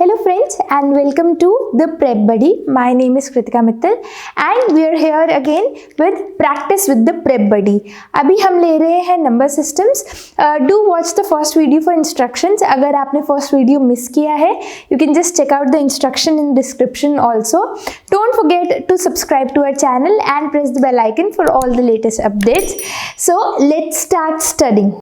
Hello friends and welcome to the Prep Buddy. My name is Kritika Mittal and we are here again with practice with the Prep Buddy. अभी हम ले रहे हैं number systems. Do watch the first video for instructions. अगर आपने first video miss किया है, you can just check out the instruction in description also. Don't forget to subscribe to our channel and press the bell icon for all the latest updates. So let's start studying.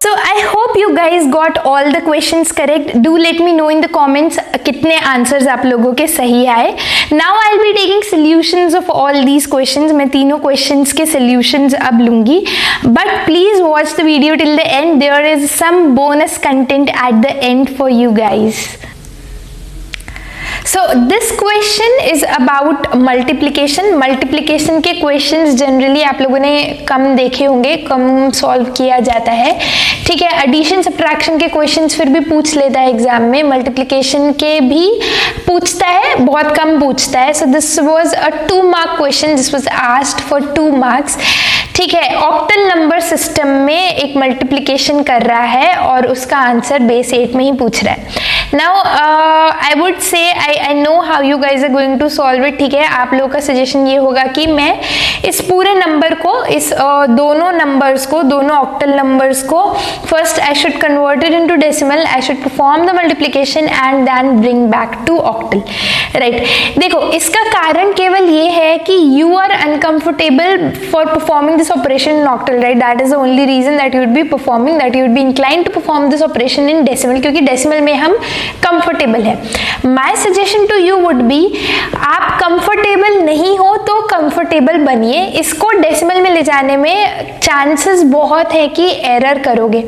So I hope you guys got all the questions correct. Do let me know in the comments कितने answers आप लोगों के सही आए. Now I'll be taking solutions of all these questions. मैं तीनों questions के solutions अब लूँगी. But please watch the video till the end. There is some bonus content at the end for you guys. So this question is about multiplication. Multiplication के questions generally आप लोगों ने कम देखे होंगे, कम solve किया जाता है. ठीक है, addition subtraction के questions फिर भी पूछ लेता है एग्जाम में, multiplication के भी पूछता है, बहुत कम पूछता है. So this was a 2-mark question. This was asked for 2 marks. ठीक है, ऑक्टल नंबर सिस्टम में एक मल्टीप्लिकेशन कर रहा है और उसका आंसर बेस 8 में ही पूछ रहा है. Now I would say I know how you guys are going to solve it. ठीक है, आप लोगों का सजेशन ये होगा कि मैं इस पूरे नंबर को, इस दोनों नंबर्स को, दोनों ऑक्टल नंबर्स को first I should convert it into decimal, I should perform the multiplication and then bring back to octal. Right, देखो इसका कारण केवल ये है कि you are uncomfortable for performing this operation in octal, right? That is the only reason that you would be performing, that you would be inclined to perform this operation in decimal, क्योंकि decimal में हम comfortable है. My suggestion to you would be, आप comfortable नहीं हो तो comfortable बनिए. इसको decimal में ले जाने में chances बहुत है कि error करोगे.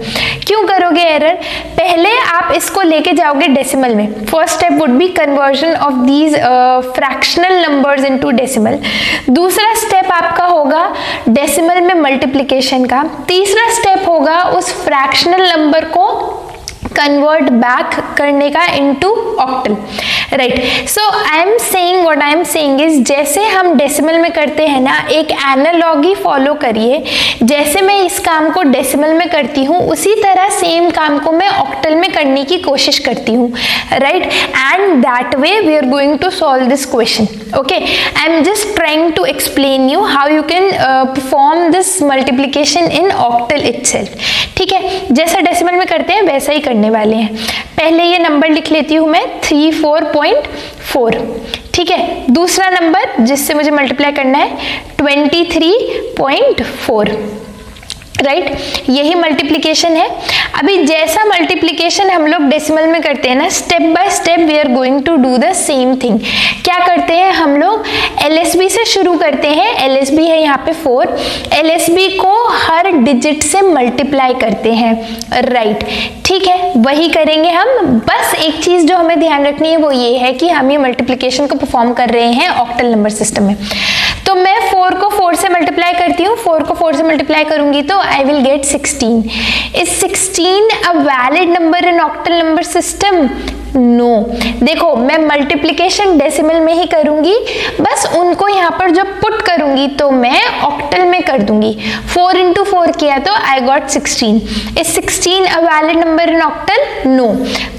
क्यों करोगे error? पहले आप इसको लेके जाओगे decimal में. First step would be conversion of these fractional numbers into decimal. दूसरा step आपका होगा decimal में मल्टीप्लिकेशन का. तीसरा स्टेप होगा उस फ्रैक्शनल नंबर को कन्वर्ट बैक करने का into octal. Right, so I am saying, what I am saying is, जैसे हम डेसिमल में करते हैं ना, एक एनालॉगी फॉलो करिए. जैसे मैं इस काम को डेसिमल में करती हूँ उसी तरह सेम काम को मैं ऑक्टल में करने की कोशिश करती हूँ. Right, and that way we are going to solve this question. Okay, I am just trying to explain you how you can perform this multiplication in octal itself. ठीक है, जैसा डेसिमल में करते हैं वैसा ही करने वाले हैं. पहले ये नंबर लिख लेती हूँ मैं 34.4. ठीक है, दूसरा नंबर जिससे मुझे मल्टीप्लाई करना है 23.4. राइट, यही मल्टीप्लिकेशन है। अभी जैसा मल्टीप्लिकेशन हम लोग डेसिमल में करते हैं ना, step by step we are going to do the same thing. क्या करते हैं हम लोग, LSB से शुरू करते हैं। LSB है यहाँ पे 4, LSB को हर डिजिट से मल्टीप्लाई करते हैं, राइट, ठीक है, वही करेंगे हम। बस एक चीज जो हमें ध्यान रखनी है वो ये है कि हम ये मल्टीप्लिकेशन को परफॉर्म कर रहे हैं ऑक्टल नंबर सिस्टम में। तो मैं 4 को 4 से मल्टीप्लाई करती हूँ, 4 को 4 से मल्टीप्लाई करूंगी तो I will get 16। Is 16 a valid number in octal number system? No. देखो मैं मल्टीप्लिकेशन डेसिमल में ही करूंगी, बस उनको यहाँ पर जब पुट करूंगी तो मैं ऑक्टल में कर दूंगी। 4 into 4 किया तो I got 16। Is 16 a valid number in octal? No.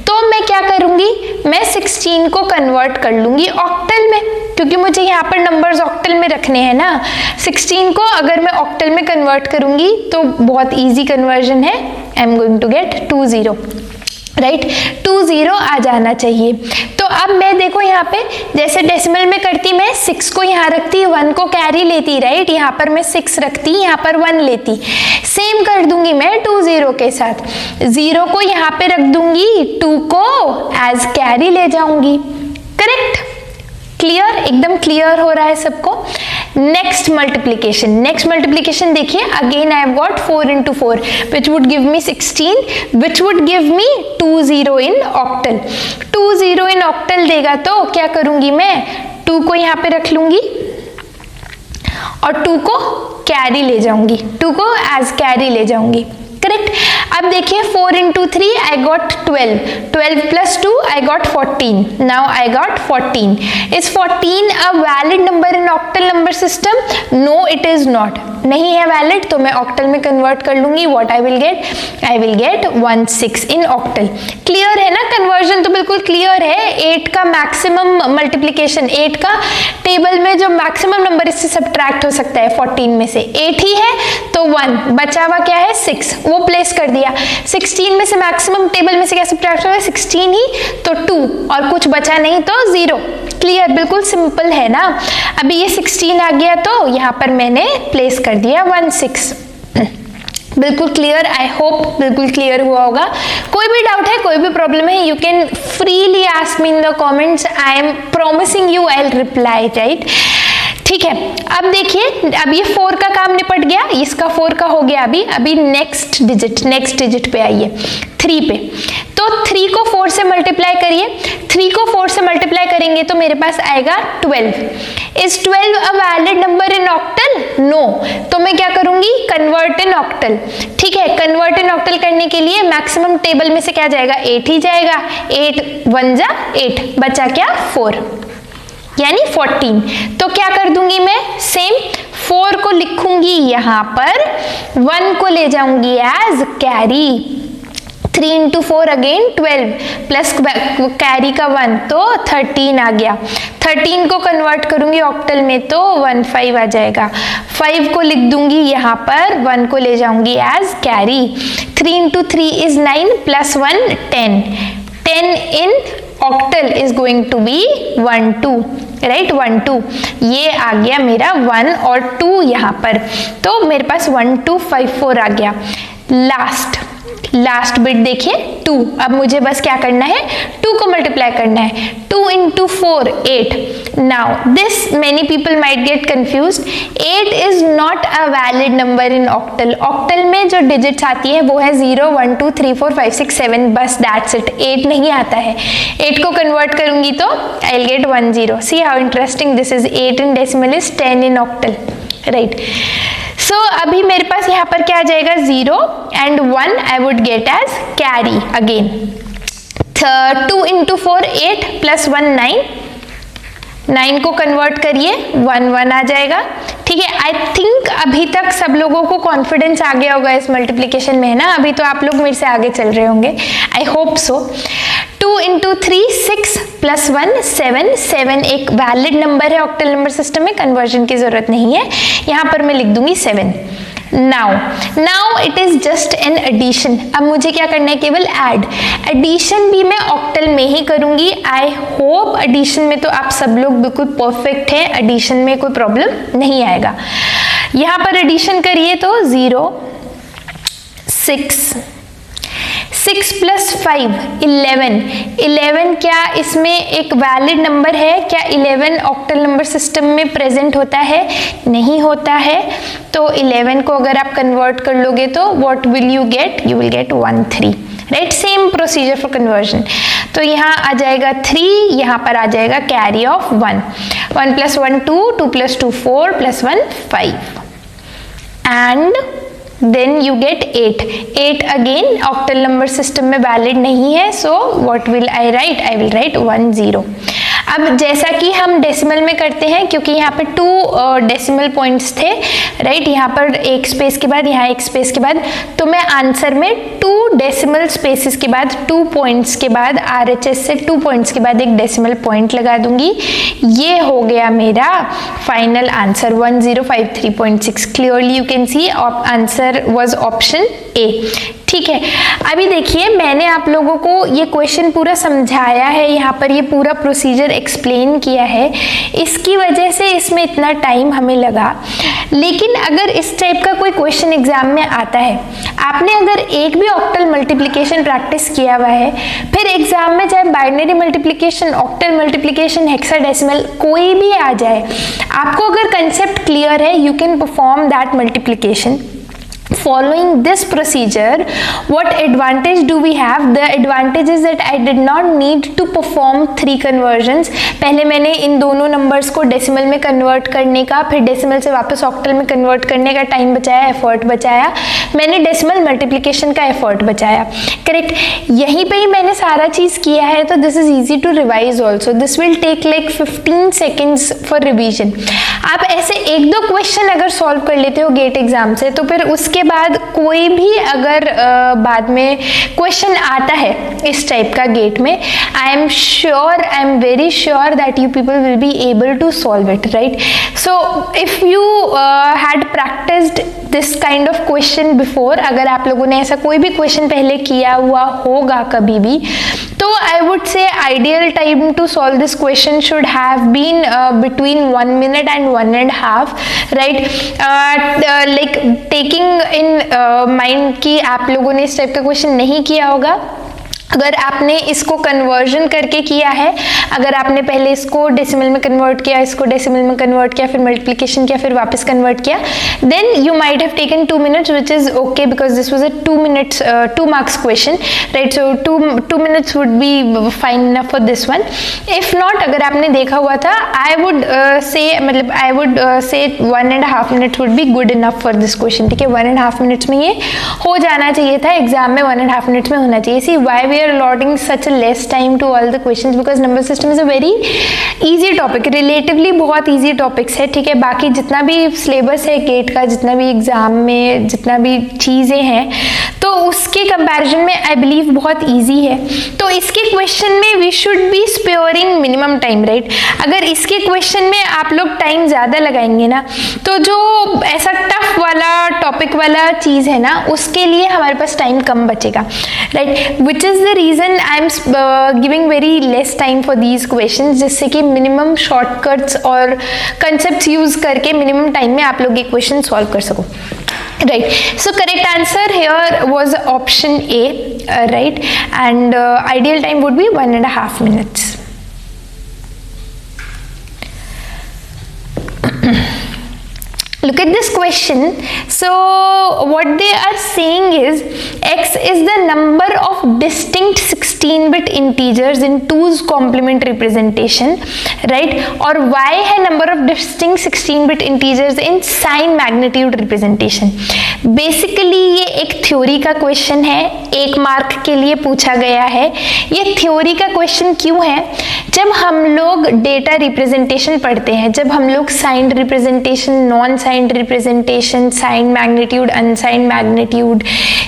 तो मैं क्या करूंगी, मैं 16 को कन्वर्ट कर लूंगी ऑक्टल में, क्योंकि मुझे यहाँ पर नंबर्स ऑक्टल में रखने हैं ना। 16 को अगर मैं ऑक्टल में कन्वर्ट करूंगी तो बहुत इजी कन्वर्जन है, I am going to get 20, right, 20 आ जाना चाहिए। तो अब मैं देखो यहाँ पे जैसे डेसिमल में करती, मैं 6 को यहाँ रखती, 1 को कैरी लेती, राइट, यहाँ पर मैं 6 रखती, यहाँ पर 1 लेती। सेम कर दूंगी मैं 20 के साथ, 0 को यहाँ पे रख दूंगी, 2 को एज कैरी ले जाऊंगी, करेक्ट, क्लियर, एकदम क्लियर हो रहा है सबको। नेक्स्ट मल्टीप्लिकेशन देखिए, again I have got 4 into 4 which would give me 16, which would give me 20 in octal। 20 in octal देगा तो क्या करूंगी मैं, 2 को यहाँ पे रख लूंगी और 2 को कैरी ले जाऊंगी, 2 को एज कैरी ले जाऊंगी, करेक्ट। अब देखिए 4 into 3 I got 12, 12 plus 2 I got 14, now I got 14। Is 14 a valid number in octal number system? No it is not, नहीं है वैलिड, तो मैं ऑक्टल में कन्वर्ट कर लूंगी। What I will get 16 in octal. Clear है ना, conversion तो बिल्कुल क्लियर है। 8 का मैक्सिमम मल्टीप्लिकेशन, 8 का टेबल में जो मैक्सिमम नंबर इससे सब्ट्रैक्ट हो सकता है 14 में से 8 ही है, तो 1 बचा हुआ क्या है 6, वो प्लेस कर दिया। 16 में से मैक्सिमम टेबल में से क्या सब्ट्रैक्ट होगा 16 ही, तो 2 और कुछ बचा नहीं तो 0। क्लियर, बिल्कुल सिंपल है ना। अभी ये 16 आ गया तो यहाँ पर मैंने प्लेस कर दिया 16। बिल्कुल क्लियर, आई होप बिल्कुल क्लियर हुआ होगा। कोई भी डाउट है, कोई भी प्रॉब्लम है, you can freely ask me in the comments, I am promising you I will reply, right, ठीक है। अब देखिए, अब ये 4 का काम निपट गया, इसका 4 का हो गया। अभी नेक्स्ट डिजिट पे आइए, 3 पे। तो 3 को 4 से मल्टीप्लाई करिए, 3 को 4 से मल्टीप्लाई करेंगे तो मेरे पास आएगा 12। Is 12 a valid number in octal? No. तो मैं क्या करूंगी, कन्वर्ट इन ऑक्टल, ठीक है। कन्वर्ट इन ऑक्टल करने के लिए मैक्सिमम टेबल में से क्या जाएगा, 8 ही जाएगा। 8 1 जा 8, बचा क्या 4, यानी 14। तो क्या कर दूंगी मैं, सेम 4 को लिखूंगी यहाँ पर, 1 को ले जाऊंगी as carry. 3 into 4 again 12 plus carry का 1 तो 13 आ गया। 13 को कन्वर्ट करूंगी ऑक्टल में तो 15 आ जाएगा। 5 को लिख दूंगी यहाँ पर, 1 को ले जाऊंगी as carry. 3 into 3 is 9 plus 1 10। 10 in octal is going to be 1 2, right, 1 2। ये आ गया मेरा 1 और 2 यहाँ पर, तो मेरे पास 1 2 5 4 आ गया। लास्ट बिट देखिए 2। अब मुझे बस क्या करना है, 2 को मल्टीप्लाई करना है। 2 into 4 8। Now this many people might get confused, 8 is not a valid number in octal. Octal में जो डिजिट्स आती है वो है 0 1 2 3 4 5 6 7, बस दैट्स इट। 8 नहीं आता है। 8 को कन्वर्ट करूंगी तो I will get 10। See how interesting this is. 8 in decimal is 10 in octal, right. So अभी मेरे पास यहाँ पर क्या आ जाएगा, 0 and 1 I would get as carry again. 2 into 4 8 plus 1 9। 9 को कन्वर्ट करिए, 1 1 आ जाएगा, ठीक है। आई थिंक अभी तक सब लोगों को कॉन्फिडेंस आ गया होगा इस मल्टीप्लिकेशन में, है ना। अभी तो आप लोग मेरे से आगे चल रहे होंगे, I hope so. 2 into 3 6 plus 1 7। 7 एक वैलिड नंबर है ऑक्टल नंबर सिस्टम में, कन्वर्जन की जरूरत नहीं है। यहाँ पर मैं लिख दूंगी 7। Now it is just an addition. अब मुझे क्या करना है, केवल ऐड। एडिशन भी मैं ऑक्टल में ही करूंगी। आई होप एडिशन में तो आप सब लोग बिल्कुल परफेक्ट हैं, एडिशन में कोई प्रॉब्लम नहीं आएगा। यहाँ पर एडिशन करिए तो 0 6 प्लस 5 11 क्या इसमें एक वैलिड नंबर है? क्या 11 ऑक्टल नंबर सिस्टम में प्रेजेंट होता है? नहीं होता है। तो 11 को अगर आप कन्वर्ट कर लोगे तो what will you get? You will get 1 3, right. Same procedure for conversion. तो यहाँ आ जाएगा 3, यहाँ पर आ जाएगा carry off 1 plus 1 2, 2 plus 2 4 plus 1 5 and then you get 8 again octal number system में valid नहीं है, so what will I write? I will write 1 0। अब जैसा कि हम डेसिमल में करते हैं, क्योंकि यहाँ पर 2 डेसिमल पॉइंट्स थे, राइट, यहाँ पर एक स्पेस के बाद, यहाँ एक स्पेस के बाद, तो मैं आंसर में 2 डेसिमल स्पेसेस के बाद 2 पॉइंट्स के बाद RHS से 2 पॉइंट्स के बाद एक डेसिमल पॉइंट लगा दूंगी। ये हो गया मेरा final answer 1053.6। Clearly you can see answer was option A. ठीक है, अभी देखिए मैंने आप लोगों को ये क्वेश्चन पूरा समझाया है, यहाँ पर ये पूरा प्रोसीजर एक्सप्लेन किया है, इसकी वजह से इसमें इतना टाइम हमें लगा। लेकिन अगर इस टाइप का कोई क्वेश्चन एग्जाम में आता है, आपने अगर एक भी ऑक्टल मल्टीप्लिकेशन प्रैक्टिस किया हुआ है, फिर एग्जाम में चाहे binary multiplication, octal multiplication, hexadecimal कोई भी आ जाए, आपको अगर कंसेप्ट क्लियर है, you can perform that multiplication following this procedure. What advantage do we have? The advantage is that I did not need to perform 3 conversions. पहले मैंने इन दोनों numbers को डेसिमल में कन्वर्ट करने का, फिर डेसिमल से वापस ऑक्टल में कन्वर्ट करने का टाइम बचाया, एफर्ट बचाया, मैंने डेसिमल मल्टीप्लिकेशन का एफर्ट बचाया, करेक्ट। यहीं पे ही मैंने सारा चीज किया है, तो this is easy to revise also. This will take like 15 seconds for revision. आप ऐसे 1-2 क्वेश्चन अगर सॉल्व कर लेते हो गेट एग्जाम से, तो फिर उसके बाद कोई भी अगर बाद में क्वेश्चन आता है इस टाइप का गेट में, I am very sure that you people will be able to solve it, right. So if you had practised this kind of question before, अगर आप लोगों ने ऐसा कोई भी क्वेश्चन पहले किया हुआ होगा कभी भी, तो I would say ideal time to solve this question should have been between 1 minute and 1.5, right. Like taking in mind कि आप लोगों ने इस टाइप का क्वेश्चन नहीं किया होगा। अगर आपने इसको कन्वर्जन करके किया है, अगर आपने पहले इसको डेसिमल में कन्वर्ट किया, इसको डेसिमल में कन्वर्ट किया, फिर मल्टीप्लिकेशन किया, फिर वापस कन्वर्ट किया, then you might have taken 2 minutes, which is okay because this was a 2 marks question, right. So 2 minutes would be fine enough for this one. If not, अगर आपने देखा हुआ था, आई वुड से 1.5 minutes would be good enough for this question. ठीक है, 1.5 minutes में ये हो जाना चाहिए था, एग्जाम में 1.5 minutes में होना चाहिए। See why we are allotting such a less time to all the questions because number system is a very easy topic, relatively बहुत easy topics है। ठीक है, बाकी जितना भी सिलेबस है गेट का, जितना भी एग्जाम में जितना भी चीज़ें हैं, तो उसके कंपैरिजन में आई बिलीव बहुत इजी है। तो इसके क्वेश्चन में we should be sparing minimum time, right. अगर इसके क्वेश्चन में आप लोग टाइम ज़्यादा लगाएंगे ना, तो जो ऐसा टफ वाला टॉपिक वाला चीज़ है ना, उसके लिए हमारे पास टाइम कम बचेगा, right. Which is the reason I am giving very less time for these questions, जिससे कि मिनिमम शॉर्टकट्स और कंसेप्ट यूज करके मिनिमम टाइम में आप लोग ये क्वेश्चन सॉल्व कर सको, right। So correct answer here was option A, right, and ideal time would be 1.5 minutes. Look at this question. So what they are saying is x is the number of distinct 16-bit integers in 2's complement representation, right, और y है number of distinct 16-bit integers in sign magnitude representation। Basically ये एक theory का question है, 1 mark के लिए पूछा गया है। ये थ्योरी का क्वेश्चन क्यों है? जब हम लोग डेटा रिप्रेजेंटेशन पढ़ते हैं, जब हम लोग signed representation, non signed representation, signed magnitude, unsigned magnitude,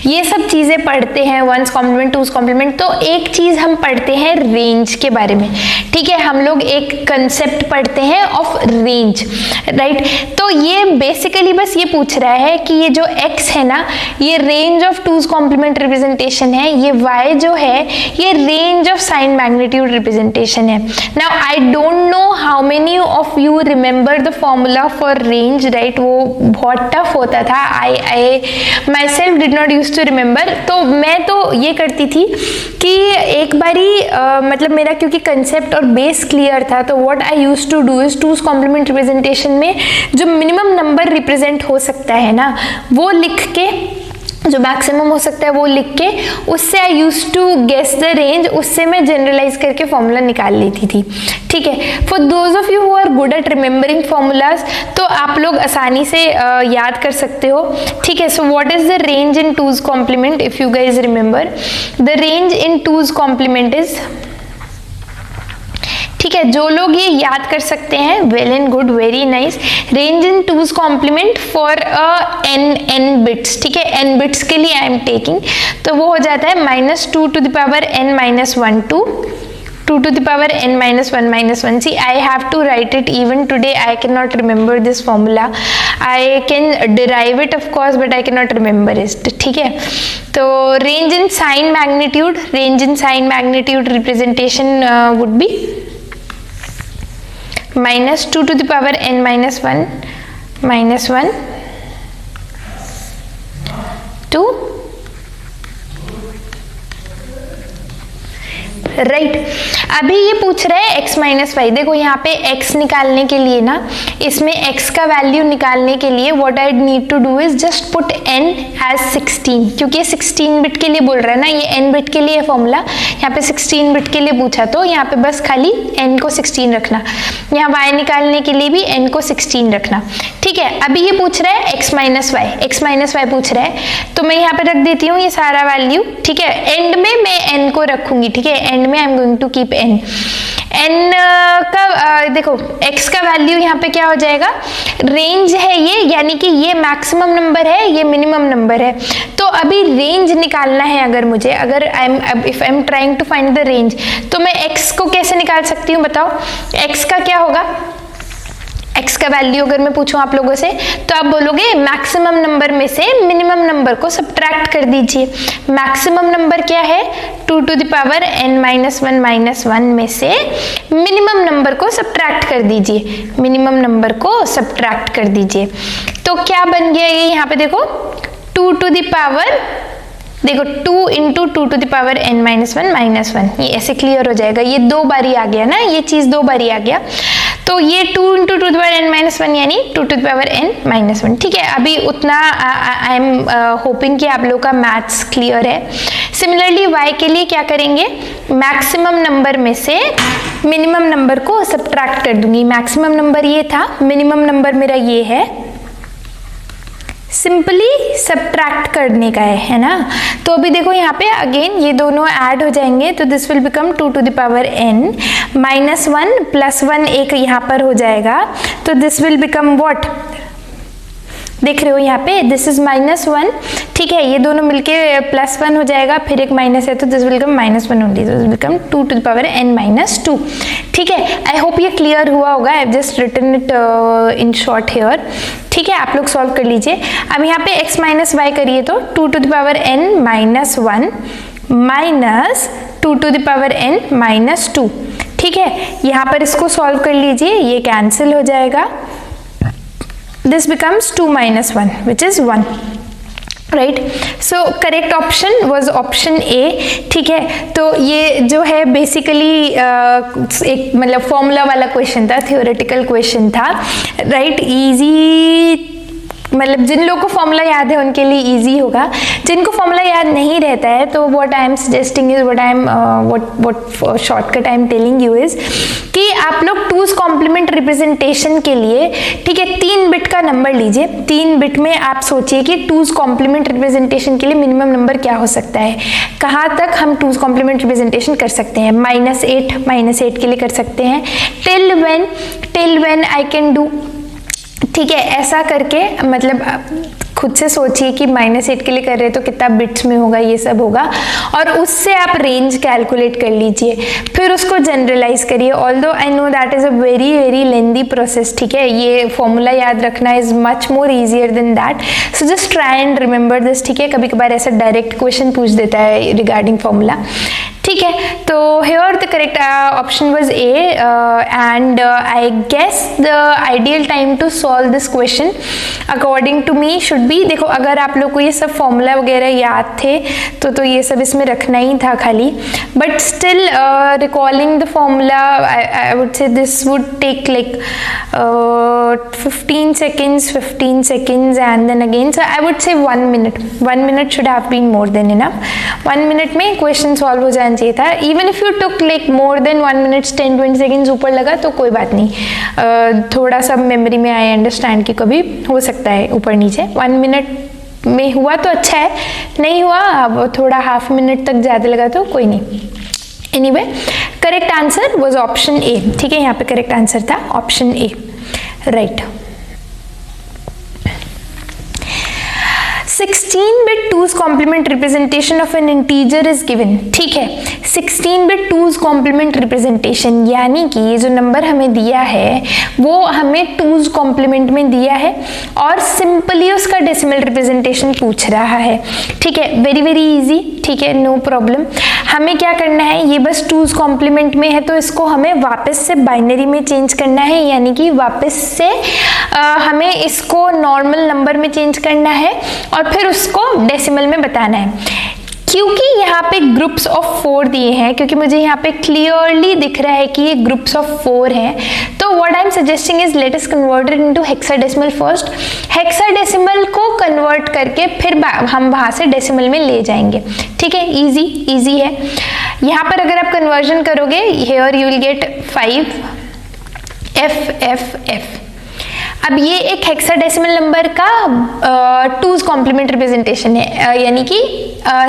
ये सब चीज़ें पढ़ते हैं, 1's कॉम्प्लीमेंट, 2's कॉम्प्लीमेंट, तो एक चीज़ हम पढ़ते हैं रेंज के बारे में। ठीक है, हम लोग एक कंसेप्ट पढ़ते हैं ऑफ रेंज, राइट। तो ये बेसिकली बस ये पूछ रहा है कि ये जो x है ना, ये range of 2's complement representation है, ये y जो है ये range of signed magnitude representation है। Now I don't know how many of you remember the formula for range, right? Right, वो बहुत टफ होता था। आई my self did not use to remember. तो मैं तो ये करती थी कि एक बारी मतलब मेरा क्योंकि कंसेप्ट और बेस क्लियर था, तो what I use to do is two's complement representation में जो मिनिमम नंबर रिप्रेजेंट हो सकता है ना, वो लिख के, जो मैक्सिमम हो सकता है वो लिख के, उससे I use to guess the range, उससे मैं जनरलाइज करके फॉर्मूला निकाल लेती थी। ठीक है, for those of you who are good at remembering formulas, तो आप लोग आसानी से याद कर सकते हो। ठीक है, so what is the range in two's complement? If you guys remember, the range in two's complement is, ठीक है, जो लोग ये याद कर सकते हैं, well and good, very nice. Range in two's complement for n bits, ठीक है, n बिट्स के लिए आई एम टेकिंग, तो वो हो जाता है -2 to the power n minus 1 to 2 to the power n minus 1 minus 1. See, I have to write it. Even today I cannot remember this formula. I can derive it of course, but I cannot remember it. ठीक है, तो range in sign magnitude representation would be -2 to the power n minus 1 minus 1 to right. अभी ये पूछ रहा है x minus Y. देखो यहाँ पे x निकालने के लिए ना, इसमें x का वैल्यू निकालने के लिए what I need to do is just put n as 16, क्योंकि ये 16 बिट के लिए बोल रहा है ना, ये n बिट के लिए फॉर्मूला, यहाँ पे 16 बिट के लिए पूछा, तो यहाँ पे बस खाली n को 16 रखना, यहाँ y निकालने के लिए भी n को 16 रखना। ठीक है, अभी ये पूछ रहा है x माइनस वाई पूछ रहा है, तो मैं यहाँ पे रख देती हूँ ये सारा वैल्यू। ठीक है, एंड में मैं n को रखूंगी। ठीक है, एंड में I am going to keep n का देखो x का वैल्यू यहाँ पे क्या हो जाएगा, रेंज है ये, यानी कि ये मैक्सिमम नंबर है, ये मिनिमम नंबर है। तो अभी रेंज निकालना है अगर मुझे, अगर if I am trying to find the range, तो मैं x को कैसे निकाल सकती हूँ बताओ? x का क्या होगा, x का वैल्यू अगर मैं पूछूं आप लोगों से, तो आप बोलोगे मैक्सिमम नंबर में से मिनिमम नंबर को सब्ट्रैक्ट कर दीजिए। मैक्सिमम नंबर क्या है, 2 to the power n minus 1 minus 1 में से मिनिमम नंबर को सब्ट्रैक्ट कर दीजिए, मिनिमम नंबर को सब्ट्रैक्ट कर दीजिए। तो क्या बन गया ये, यहाँ पे देखो 2 to the power, देखो 2 into 2 to the power n minus 1 minus 1, ये ऐसे क्लियर हो जाएगा। ये दो बारी आ गया ना, ये चीज दो बारी आ गया, तो ये 2 into 2 to the power n minus 1 यानी 2 to the power n minus 1। ठीक है, अभी उतना आई एम होपिंग कि आप लोग का मैथ्स क्लियर है। सिमिलरली y के लिए क्या करेंगे, मैक्सिमम नंबर में से मिनिमम नंबर को सब्ट्रैक्ट कर दूंगी। मैक्सिमम नंबर ये था, मिनिमम नंबर मेरा ये है, सिंपली सब्ट्रैक्ट करने का है ना। तो अभी देखो यहाँ पे अगेन ये दोनों ऐड हो जाएंगे, तो this will become 2 to the power n minus 1 plus 1 एक यहाँ पर हो जाएगा, तो दिस विल बिकम व्हाट, देख रहे हो यहाँ पे दिस इज -1। ठीक है, ये दोनों मिलके +1 हो जाएगा, फिर एक माइनस है तो this will become -1 only, this will become 2 to the power n minus 2। ठीक है, आई होप ये क्लियर हुआ होगा। I have just written it in short here. ठीक है, आप लोग सॉल्व कर लीजिए। अब यहाँ पे x माइनस वाई करिए, तो 2 to the power n minus 1 minus 2 to the power n minus 2। ठीक है, यहाँ पर इसको सॉल्व कर लीजिए, ये कैंसिल हो जाएगा, this becomes 2 minus 1 which is 1, right? So correct option was option A। ठीक है, तो ये जो है बेसिकली एक मतलब फॉर्मूला वाला क्वेश्चन था, थियोरेटिकल क्वेश्चन था, राइट? इजी, मतलब जिन लोगों को फॉर्मूला याद है उनके लिए इजी होगा, जिनको फॉर्मूला याद नहीं रहता है तो what I am suggesting is what shortcut I am telling you is कि आप लोग टूज कॉम्प्लीमेंट रिप्रेजेंटेशन के लिए, ठीक है, 3 बिट का नंबर लीजिए। 3 बिट में आप सोचिए कि टूज कॉम्प्लीमेंट रिप्रेजेंटेशन के लिए मिनिमम नंबर क्या हो सकता है, कहाँ तक हम टूज कॉम्प्लीमेंट रिप्रेजेंटेशन कर सकते हैं। -8 के लिए कर सकते हैं, till when I can do. ठीक है, ऐसा करके मतलब खुद से सोचिए कि -8 के लिए कर रहे हैं तो कितना बिट्स में होगा, ये सब होगा, और उससे आप रेंज कैलकुलेट कर लीजिए, फिर उसको जनरलाइज करिए। Although I know that is a very very lengthy process. ठीक है, ये फॉर्मूला याद रखना is much more easier than that, so just try and remember this. ठीक है, कभी कभार ऐसा डायरेक्ट क्वेश्चन पूछ देता है रिगार्डिंग फॉर्मूला। ठीक है, तो here the correct option was A, and I guess the ideal time to solve this question according to me should be, देखो अगर आप लोग को ये सब फॉर्मूला वगैरह याद थे तो ये सब इसमें रखना ही था खाली, but still recalling the formula I would say this would take like 15 seconds and then again, so I would say 1 minute should have been more than enough. 1 minute में क्वेश्चन सॉल्व हो जाना चाहिए था. Even if you took like more than 1 minute 10-20 seconds ऊपर लगा तो कोई बात नहीं, थोड़ा सा मेमोरी में आई अंडरस्टैंड कि कभी हो सकता है ऊपर नीचे. 1 minute में हुआ तो अच्छा है, नहीं हुआ अब थोड़ा हाफ मिनट तक ज़्यादा लगा तो कोई नहीं. Anyway correct answer was option A. ठीक है, यहाँ पे करेक्ट आंसर था option A, right. 16-bit 2's complement representation of an integer is given. ठीक है, 16-bit 2's complement representation यानी कि ये जो नंबर हमें दिया है वो हमें 2's complement में दिया है और सिंपली उसका डेसिमल रिप्रेजेंटेशन पूछ रहा है. ठीक है, वेरी वेरी इजी. ठीक है, नो प्रॉब्लम. हमें क्या करना है, ये बस 2's complement में है तो इसको हमें वापस से बाइनरी में चेंज करना है, यानी कि वापस से हमें इसको नॉर्मल नंबर में चेंज करना है और फिर उसको डेसिमल में बताना है. क्योंकि यहाँ पे ग्रुप्स ऑफ 4 दिए हैं, क्योंकि मुझे यहाँ पे क्लियरली दिख रहा है कि ये ग्रुप्स ऑफ 4 हैं, तो what I am suggesting is let us convert it into hexadecimal first. Hexadecimal को कन्वर्ट करके फिर हम वहाँ से डेसिमल में ले जाएंगे. ठीक है, इजी है. यहाँ पर अगर आप कन्वर्जन करोगे, here you will get 5 F. अब ये एक हेक्साडेसिमल नंबर का 2's कॉम्प्लीमेंट रिप्रेजेंटेशन है, यानी कि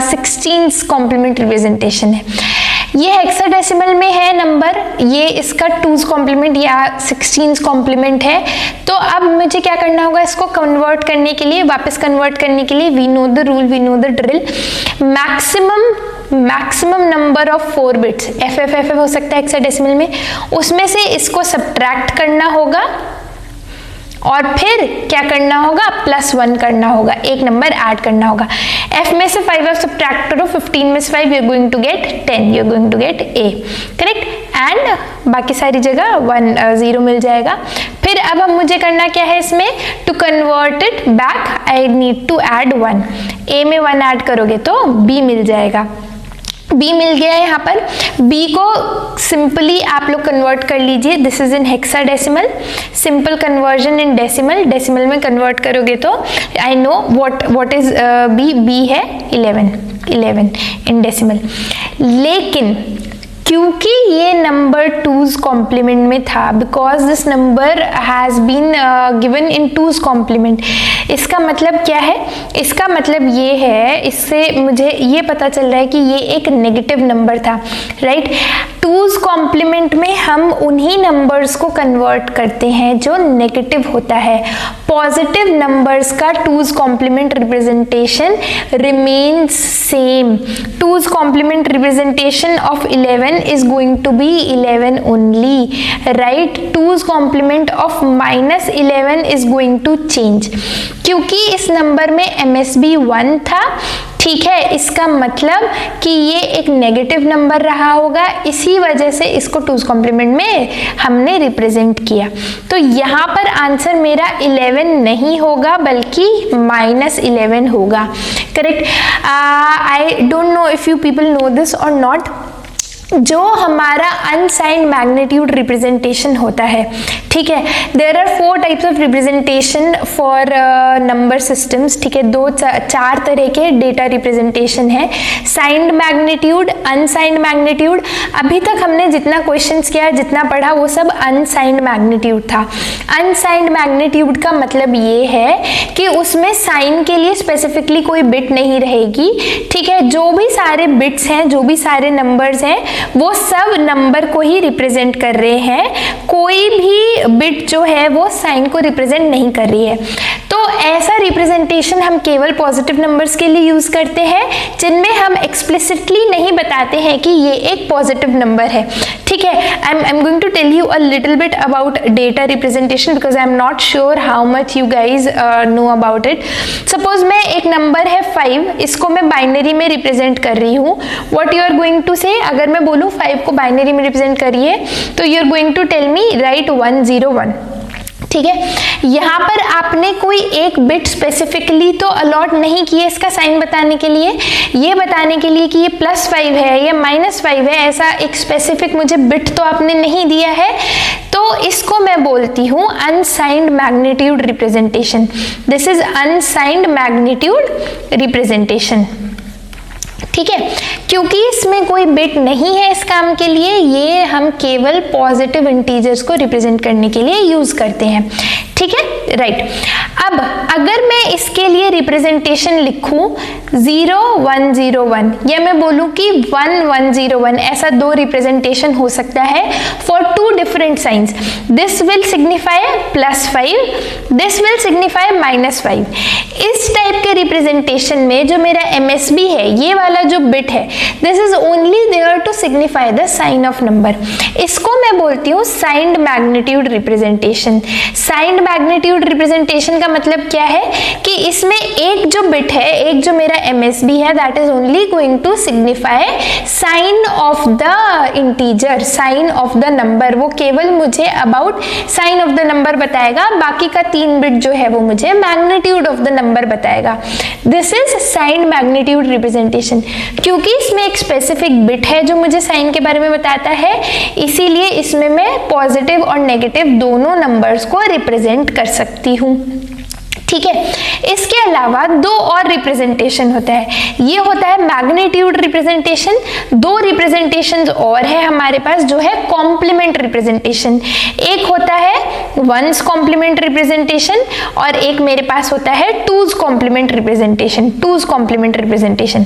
16's कॉम्प्लीमेंट रिप्रेजेंटेशन है. ये हेक्साडेसिमल में है नंबर, ये इसका 2's कॉम्प्लीमेंट या 16's कॉम्प्लीमेंट है. तो अब मुझे क्या करना होगा, इसको कन्वर्ट करने के लिए, वापस कन्वर्ट करने के लिए we know the rule, we know the drill. Maximum number of 4 bits FF हो सकता है हेक्साडेसिमल में, उसमें से इसको सब्ट्रैक्ट करना होगा और फिर क्या करना होगा, +1 करना होगा, एक नंबर ऐड करना होगा. F में से 5 आप सब्ट्रैक्ट करो, 15 में से 5 you are going to get 10, you are going to get A. Correct. And बाकी सारी जगह 0 मिल जाएगा. फिर अब मुझे करना क्या है इसमें, to convert it back I need to add 1. A में 1 ऐड करोगे तो B मिल जाएगा. B मिल गया है. यहाँ पर B को सिंपली आप लोग कन्वर्ट कर लीजिए. This is in hexadecimal, simple conversion in decimal में कन्वर्ट करोगे तो I know what is B है 11 इन डेसिमल. लेकिन क्योंकि ये नंबर 2's कॉम्प्लीमेंट में था, because this number has been given in 2's complement. इसका मतलब क्या है, इसका मतलब ये है, इससे मुझे ये पता चल रहा है कि ये एक नेगेटिव नंबर था, राइट. 2's कॉम्प्लीमेंट में हम उन्हीं नंबर्स को कन्वर्ट करते हैं जो नेगेटिव होता है. पॉजिटिव नंबर्स का 2's complement representation remains same. 2's complement representation of 11 is going to be 11 only, right. 2's complement of -11 is going to change, क्योंकि इस नंबर में MSB 1 था. ठीक है, इसका मतलब कि ये एक नेगेटिव नंबर रहा होगा, इसी वजह से इसको 2's कॉम्प्लीमेंट में हमने रिप्रेजेंट किया. तो यहाँ पर आंसर मेरा 11 नहीं होगा बल्कि -11 होगा. Correct. I don't know if you people know this और नॉट. जो हमारा अनसाइंड मैग्नीट्यूड रिप्रेजेंटेशन होता है, ठीक है, there are 4 types of representation for number systems. ठीक है, 4 तरह के डेटा रिप्रेजेंटेशन है. Signed magnitude, unsigned magnitude. अभी तक हमने जितना क्वेश्चंस किया, जितना पढ़ा, वो सब अनसाइंड मैग्नीट्यूड था. अनसाइंड मैग्नीट्यूड का मतलब ये है कि उसमें साइन के लिए स्पेसिफिकली कोई बिट नहीं रहेगी. ठीक है, जो भी सारे बिट्स हैं, जो भी सारे नंबर्स हैं, वो सब नंबर को ही रिप्रेजेंट कर रहे हैं, कोई भी बिट जो है वो साइन को रिप्रेजेंट नहीं कर रही है। तो ऐसा रिप्रेजेंटेशन हम केवल पॉजिटिव नंबर्स के लिए यूज करते हैं जिनमें हम एक्सप्लिसिटली नहीं बताते हैं कि ये एक पॉजिटिव नंबर है। ठीक है, I am going to tell you a little bit about data representation because I am not sure how much you guys know about it. Suppose मैं एक नंबर है 5, इसको मैं बाइनरी में रिप्रेजेंट कर रही हूँ। What you are going to say, अगर मैं बोलूँ 5 को बाइनरी में रिप्रेजेंट करिए तो you are going to tell me right 101। ठीक है, यहाँ पर आपने कोई एक बिट स्पेसिफिकली तो अलॉट नहीं किया इसका साइन बताने के लिए, ये बताने के लिए कि ये +5 है या -5 है, ऐसा एक स्पेसिफिक मुझे बिट तो आपने नहीं दिया है। तो इसको मैं बोलती हूँ unsigned magnitude representation. This is unsigned magnitude representation. ठीक है, क्योंकि इसमें कोई बिट नहीं है इस काम के लिए, ये हम केवल पॉजिटिव इंटीजर्स को रिप्रेजेंट करने के लिए यूज करते हैं। ठीक है, राइट। अब अगर मैं इसके लिए रिप्रेजेंटेशन लिखूं 0101 या मैं बोलूं कि 1101, ऐसा दो रिप्रेजेंटेशन हो सकता है for 2 different science. This will signify +5, this will signify -5। इस टाइप के रिप्रेजेंटेशन में जो मेरा MSB है, ये वाला जो बिट है, this is only there to signify the sign of number. इसको मैं बोलती हूँ signed magnitude representation. Signed magnitude representation का मतलब क्या है कि इसमें एक जो बिट है, एक जो मेरा MSB है, that is only going to signify sign of the integer, sign of the number. वो केवल मुझे about sign of the number बताएगा, बाकी का 3 बिट जो है वो मुझे मैग्नीट्यूड ऑफ द नंबर बताएगा। This is sign magnitude representation. क्योंकि इसमें एक स्पेसिफिक बिट है जो मुझे साइन के बारे में बताता है, इसीलिए इसमें मैं पॉजिटिव और नेगेटिव दोनों नंबर्स को रिप्रेजेंट कर सकती हूँ। ठीक है, इसके अलावा 2 और रिप्रेजेंटेशन होता है, ये होता है मैग्नीट्यूड रिप्रेजेंटेशन। 2 रिप्रेजेंटेशंस और है हमारे पास, जो है कॉम्प्लीमेंट रिप्रेजेंटेशन। एक होता है 1's कॉम्प्लीमेंट रिप्रेजेंटेशन और एक मेरे पास होता है 2's complement representation. 2's complement representation.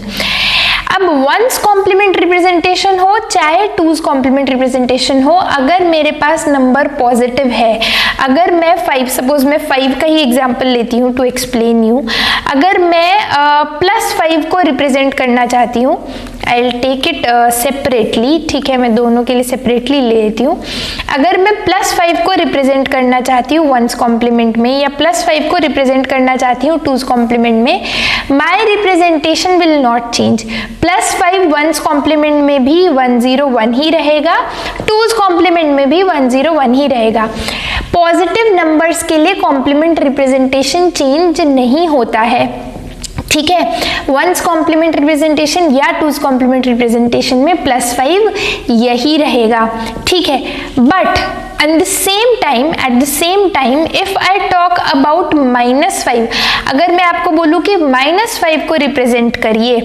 अब 1's कॉम्प्लीमेंट रिप्रेजेंटेशन हो चाहे 2's कॉम्प्लीमेंट रिप्रेजेंटेशन हो, अगर मेरे पास नंबर पॉजिटिव है, अगर मैं 5, सपोज मैं 5 का ही एग्जांपल लेती हूँ टू एक्सप्लेन यू, अगर मैं +5 को रिप्रेजेंट करना चाहती हूँ, I will take it separately. ठीक है, मैं दोनों के लिए सेपरेटली ले लेती हूँ। अगर मैं +5 को रिप्रेजेंट करना चाहती हूँ 1's कॉम्प्लीमेंट में या +5 को रिप्रेजेंट करना चाहती हूँ 2's कॉम्प्लीमेंट में, my representation will not change. +5 1's complement में भी 101 ही रहेगा, 2's कॉम्प्लीमेंट में भी 101 ही रहेगा। पॉजिटिव नंबर्स के लिए कॉम्प्लीमेंट रिप्रेजेंटेशन चेंज नहीं होता है। ठीक है, 1's कॉम्प्लीमेंट रिप्रेजेंटेशन या 2's कॉम्प्लीमेंट रिप्रेजेंटेशन में +5 यही रहेगा। ठीक है, but at the same time if I talk about -5, अगर मैं आपको बोलूँ कि -5 को रिप्रेजेंट करिए,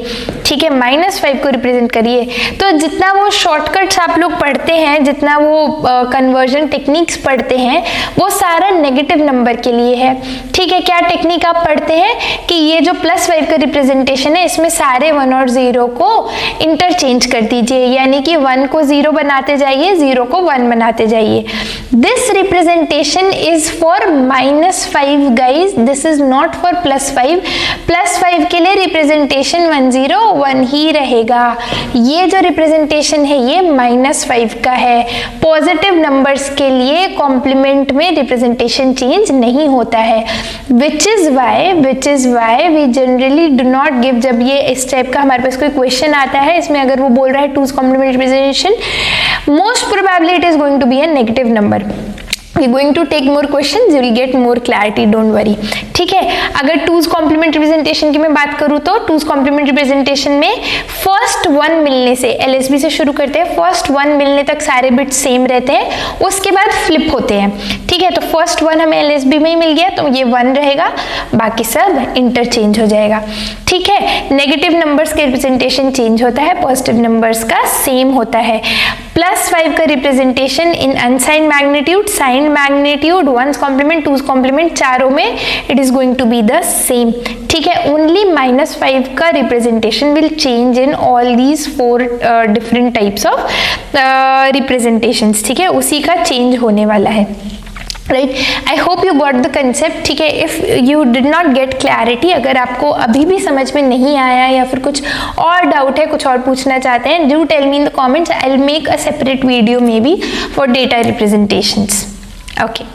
ठीक है, -5 को रिप्रेजेंट करिए, तो जितना वो शॉर्टकट्स आप लोग पढ़ते हैं, जितना वो कन्वर्जन टेक्निक्स पढ़ते हैं, वो सारा नेगेटिव नंबर के लिए है। ठीक है, क्या टेक्निक आप पढ़ते हैं कि ये जो +5 का रिप्रेजेंटेशन है, इसमें सारे 1 और 0 को इंटरचेंज कर दीजिए, यानी कि 1 को 0 बनाते जाइए, 0 को 1 बनाते जाइए। This representation is for -5 guys, this is not for +5. +5 के लिए रिप्रेजेंटेशन 101 ही रहेगा। ये जो रिप्रेजेंटेशन है ये -5 का है। पॉजिटिव नंबर्स के लिए कॉम्प्लीमेंट में रिप्रेजेंटेशन चेंज नहीं होता है, which is why we generally do not give। जब ये इस टाइप का हमारे पास कोई क्वेश्चन आता है, इसमें अगर वो बोल रहा है 2's complement representation, most probably it is going to be a negative number। We're going to take more questions, you will get more clarity, don't worry। ठीक है, अगर 2's कॉम्प्लीमेंट रिप्रेजेंटेशन की मैं बात करूँ तो 2's कॉम्प्लीमेंट रिप्रेजेंटेशन में first 1 मिलने से, LSB से शुरू करते हैं, फर्स्ट 1 मिलने तक सारे बिट्स सेम रहते हैं, उसके बाद फ्लिप होते हैं। ठीक है, तो फर्स्ट 1 हमें LSB में ही मिल गया तो ये 1 रहेगा, बाकी सब इंटरचेंज हो जाएगा। ठीक है, नेगेटिव नंबर्स का रिप्रेजेंटेशन चेंज होता है, पॉजिटिव नंबर्स का सेम होता है। +5 का representation in unsigned magnitude, signed complement magnitude, one's complement, two's complement, चारों में it is going to be the same, ठीक है। ओनली -5 का representation will change in all these 4 different types of representations, ठीक है, उसी का चेंज होने वाला है, right. I hope you got the concept, ठीक है। If you did not get clarity, अगर आपको अभी भी समझ में नहीं आया या फिर कुछ और डाउट है, कुछ और पूछना चाहते हैं, do tell me in the comments, I will make a separate video may be for data representations, okay.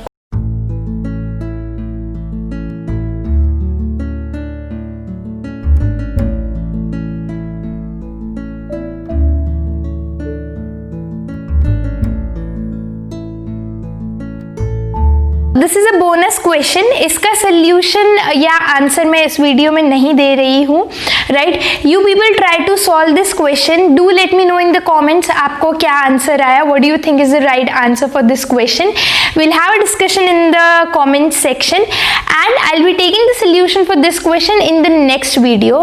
This is a bonus question, इसका सोल्यूशन या आंसर मैं इस वीडियो में नहीं दे रही हूँ, right. You people try to solve this question, do let me know in the comments आपको क्या आंसर आया, what do you think is the right answer for this question. we'll have a discussion in the comment section and I'll be taking the solution for this question in the next video.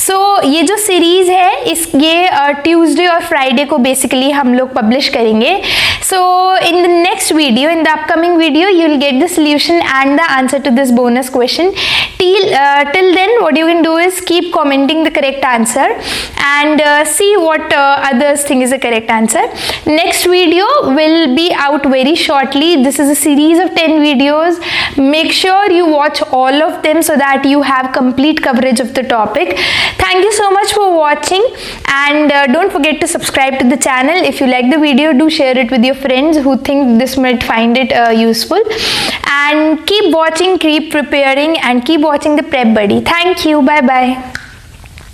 So ये जो series है ये Tuesday और Friday को basically हम लोग publish करेंगे. So in the next video, in the upcoming video, you will get the solution and the answer to this bonus question. Till then, what you can do is keep commenting the correct answer and see what others think is the correct answer. Next video will be out very shortly. This is a series of 10 videos. Make sure you watch all of them so that you have complete coverage of the topic. Thank you so much for watching and don't forget to subscribe to the channel. If you like the video, do share it with your friends who think this might find it useful. And keep watching, keep preparing and keep watching the Prep Buddy. Thank you. Bye bye.